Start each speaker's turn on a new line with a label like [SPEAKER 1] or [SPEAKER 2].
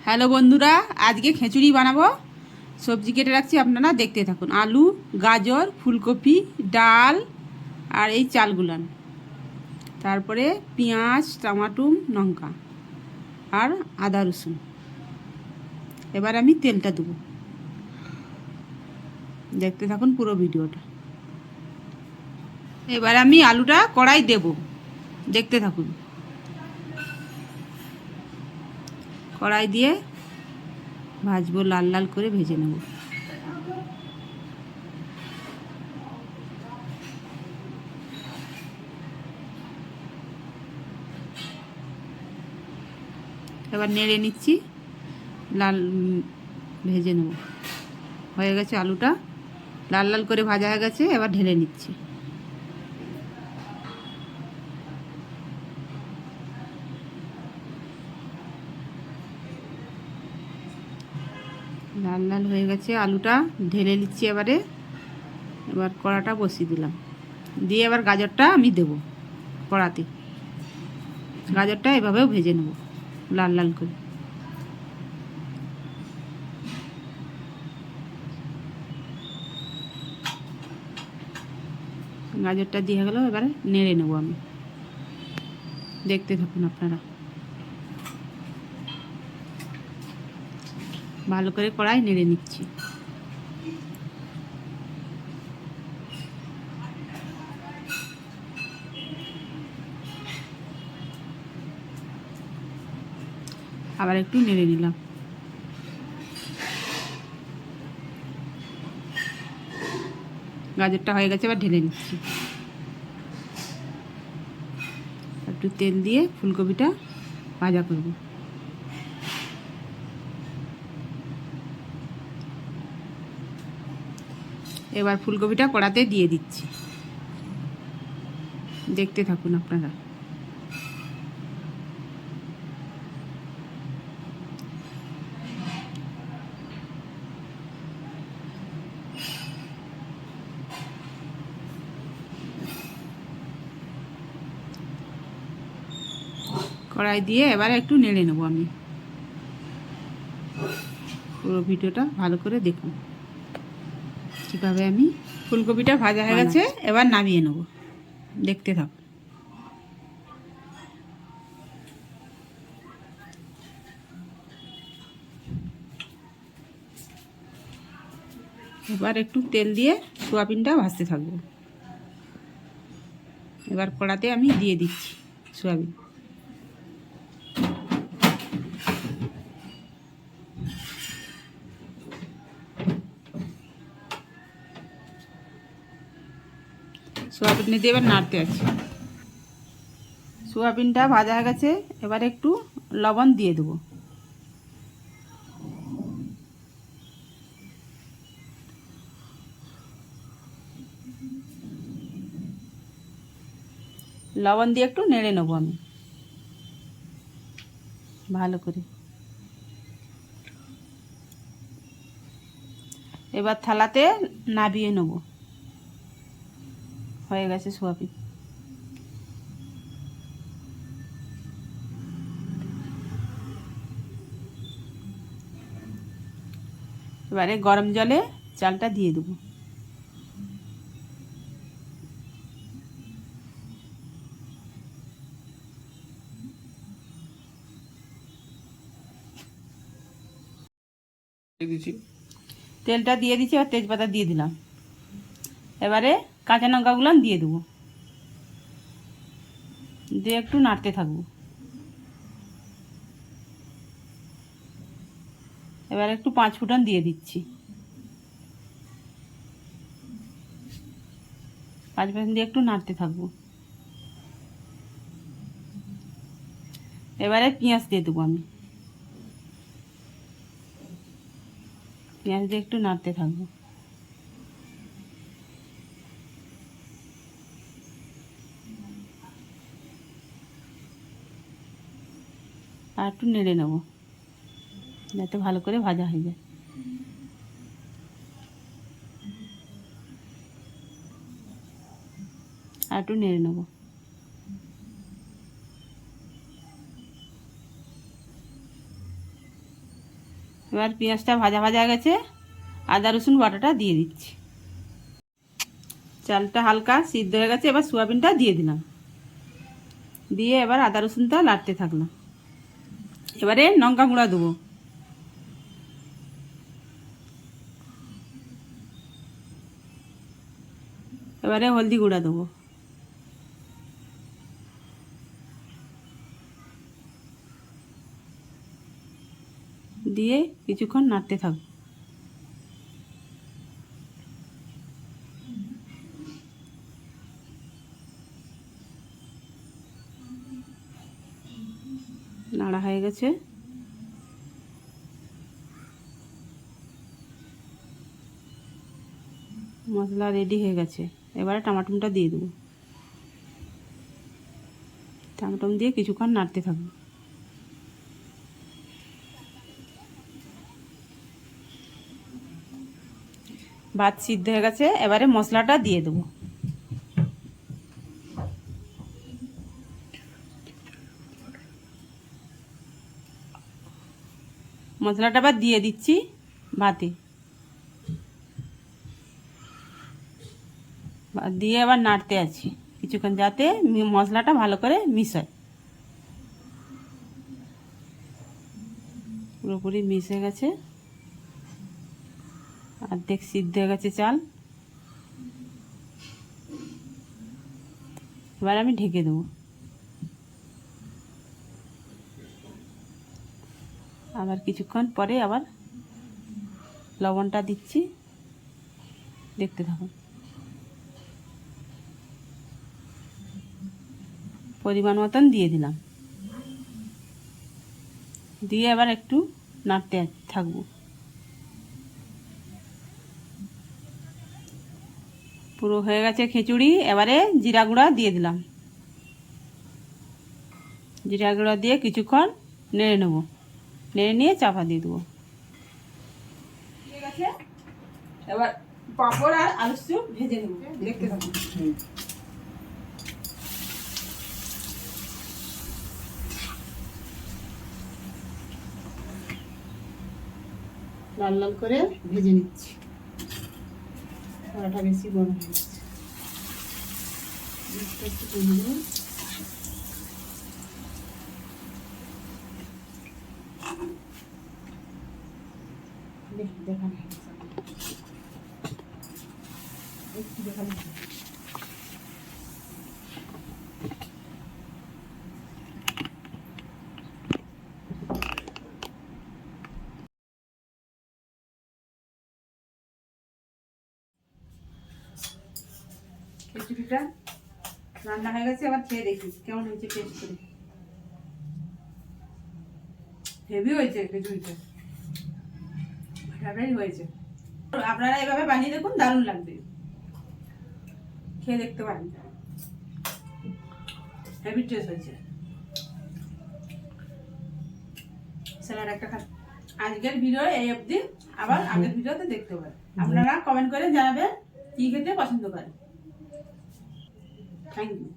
[SPEAKER 1] Hello বন্ধুরা, আজকে খিচুড়ি বানাবো। সবজি কেটে রাখছি, আপনারা দেখতে থাকুন। আলু, গাজর, ফুলকপি, ডাল আর এই চালগুলান, তারপরে পেঁয়াজ, টমাটো, লঙ্কা আর আদা রসুন। এবার আমি তেলটা দেবো, দেখতে থাকুন পুরো ভিডিওটা। এবার আমি আলুটা কড়াই দেব, দেখতে থাকুন। কড়াই দিয়ে ভাজবো, লাল লাল করে ভেজে নেব। এবার নেড়ে নিচ্ছি, লাল ভেজে নেব। হয়ে গেছে, আলুটা লাল লাল করে ভাজা হয়ে গেছে। এবার ঢেলে নিচ্ছি। লাল লাল হয়ে গেছে আলুটা, ঢেলে নিচ্ছি। এবার কড়াটা বসিয়ে দিলাম, দিয়ে এবার গাজরটা আমি দেব কড়াতে। গাজরটা এভাবেও ভেজে নেব লাল লাল করে। গাজরটা দিয়ে গেল, এবারে নেড়ে নেব আমি, দেখতে থাকুন আপনারা। ভালো করে কড়াই নেড়ে নিচ্ছি। আবার একটু নেড়ে নিলাম। গাজরটা হয়ে গেছে, এবার ঢেলে নিচ্ছি। একটু তেল দিয়ে ফুলকপিটা ভাজা করব। এবার ফুলকপিটা কড়াতে দিয়ে দিচ্ছি, দেখতে থাকুন আপনারা। কড়াই দিয়ে এবারে একটু নেড়ে নেব আমি। পুরো ভিডিওটা ভালো করে দেখুন কীভাবে আমি ফুলকপিটা ভাজা হয়ে গেছে। এবার নামিয়ে নেব, দেখতে থাক। এবার একটু তেল দিয়ে সোয়াবিনটা ভাজতে থাকবো। এবার কড়াতে আমি দিয়ে দিচ্ছি সোয়াবিন। সোয়াবিন দিয়ে এবার নাড়তে আছে। সোয়াবিনটা ভাজা হয়ে গেছে, এবার একটু লবণ দিয়ে দেবো। লবণ দিয়ে একটু নেড়ে নেবো আমি ভালো করে। এবার থালাতে নাবিয়ে নেব। হয়ে গেছে সোয়াবিন। এবারে গরম জলে চালটা দিয়ে দেবো। তেলটা দিয়ে দিচ্ছি, আর তেজপাতা দিয়ে দিলাম। এবারে কাঁচা লঙ্কাগুলো দিয়ে দেবো, দিয়ে একটু নাড়তে থাকবো। এবার একটু 5 ফোঁটন দিয়ে দিচ্ছি। 5 ফোঁটন দিয়ে একটু নাড়তে থাকবো। এবারে পেঁয়াজ দিয়ে দেবো আমি। পেঁয়াজ দিয়ে একটু নাড়তে থাকবো। আর একটু নেড়ে নেবো, যাতে ভালো করে ভাজা হয়ে যায়। আর একটু নেড়ে নেবো। এবার পেঁয়াজটা ভাজা ভাজা গেছে, আদা রসুন বাটাটা দিয়ে দিচ্ছি। চালটা হালকা সিদ্ধ হয়ে গেছে, এবার সোয়াবিনটা দিয়ে দিলাম। দিয়ে এবার আদা রসুনটা নাড়তে থাকলাম। এবারে লঙ্কা গুঁড়া দেবো, এবারে হলদি গুঁড়া দেবো, দিয়ে কিছুক্ষণ নাড়তে থাকবো। নাড়া হয়ে গেছে, মশলা রেডি হয়ে গেছে। এবারে টমাটোটা দিয়ে দেবো, টমাটো দিয়ে কিছুক্ষণ নাড়তে থাকবো। ভাত সিদ্ধ হয়ে গেছে, এবারে মশলাটা দিয়ে দেবো। মশলাটা আবার দিয়ে দিচ্ছি ভাতে, দিয়ে আবার নাড়তে আছি কিছুক্ষণ, যাতে মশলাটা ভালো করে মিশায়। পুরোপুরি মিশে গেছে, অর্ধেক সিদ্ধ হয়ে গেছে চাল। এবার আমি ঢেকে দেবো। আবার কিছুক্ষণ পরে আবার লবণটা দিচ্ছি, দেখতে থাকুন। পরিমাণ মতন দিয়ে দিলাম, দিয়ে আবার একটু নাড়তে থাকবো। পুরো হয়ে গেছে খিচুড়ি। এবারে জিরা গুঁড়া দিয়ে দিলাম, জিরা গুঁড়া দিয়ে কিছুক্ষণ নেড়ে নেবো, নেড়ে নিয়ে চাপা দিয়ে দেবো। ঠিক আছে, এবার পাঁপড় আর আলুর চপ ভেজে নেবো, দেখতে থাকুন। লাল লাল করে ভেজে নিচ্ছি, কড়াটা বেশি গরম হয়ে গেছে। একটু কমে দেবো। দেখানো একটু দেখানো খিচুড়িটা রান্না হয়ে গেছে। আবার খেয়ে দেখি কেমন হয়েছে, টেস্ট করে। হেভি হয়েছে খিচুড়িটা, ভালোই হয়েছে। আপনারা এভাবে বানিয়ে দেখুন, দারুণ লাগবে, খেয়ে দেখতে পারেন। হেভি টেস্ট হয়েছে। স্যালাড একটা খান। আজকের ভিডিও এই অবধি, আবার আগের ভিডিওতে দেখতে পারেন। আপনারা কমেন্ট করে জানাবেন কি খেতে পছন্দ করেন। Thank you.